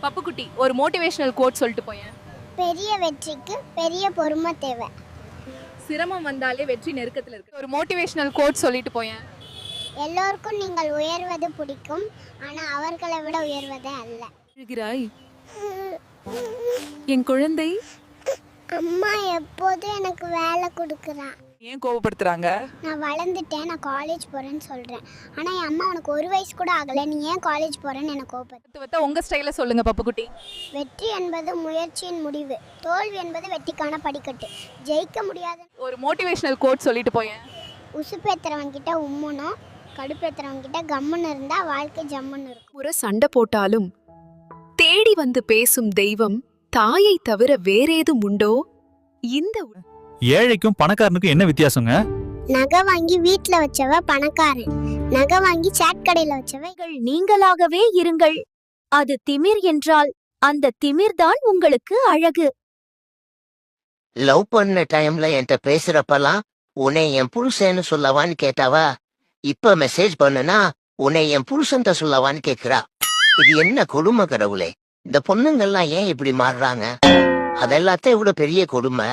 பப்புக்குட்டி ஒரு motivational code சொல்லிட்டு போயேன். பெரிய வெற்றிக்கு பெரிய பொறுமை தேவை. சிரமம் வந்தாலே வெற்றி நெருக்கத்தில் இருக்கு. ஒரு மோட்டிவேஷனல் கோட் சொல்லிட்டு போயேன். எல்லோருக்கும் நீங்கள் உயர்வது பிடிக்கும், ஆனால் அவர்களை விட உயர்வதே அல்ல. இருக்கிறாய் என் குழந்தை. அம்மா எப்போதும் எனக்கு வேலை கொடுக்குறான். ஏன் கோவப்படுத்துறாங்க? நான் வளர்ந்துட்டேன், நான் காலேஜ் போகிறேன்னு சொல்கிறேன். ஆனால் என் அம்மா உனக்கு ஒரு வயசு கூட ஆகலை, நீ ஏன் காலேஜ் போகிறேன்னு எனக்கு கோபப்படுது. உங்க ஸ்டைல சொல்லுங்க பப்புக்குட்டி. வெற்றி என்பது முயற்சியின் முடிவு, தோல்வி என்பது வெற்றிக்கான படிக்கட்டு. ஜெயிக்க முடியாத ஒரு மோட்டிவேஷனல் கோட் சொல்லிட்டு போயேன். உசுப்பேத்துறவங்கிட்ட உம்முனும் கடுப்பேத்துறவங்கிட்ட கம்முன்னு இருந்தால் வாழ்க்கை ஜம்முன்னு இருக்கும். முறை சண்டை போட்டாலும் தேடி வந்து பேசும் தெய்வம் தாயை தவிர வேறேதும் உண்டோ? இந்த ஏழைக்கும் பணக்காரனுக்கும் என்ன வித்தியாசங்க? நகை வாங்கி வீட்ல வச்சவ பணக்காரன், நகை வாங்கி சாட் கடையில வச்சவ நீங்களாகவே இருங்கள். அது திமிர் என்றால் அந்த திமிர்தான் உங்களுக்கு அழகு. லவ் பண்ண டைம்ல என்கிட்ட பேசுறப்பெல்லாம் உன்னை என் புருஷன்னு சொல்லவான்னு கேட்டாவா, இப்ப மெசேஜ் பண்ணுனா உன்னை என் புருஷன்ட்ட சொல்லவான்னு கேக்குறா. இது என்ன கொடுமை கடவுளே! இந்த பொண்ணுங்கள்லாம் ஏன் இப்படி மாறுறாங்க? அதெல்லாத்தையும் விட பெரிய கொடுமை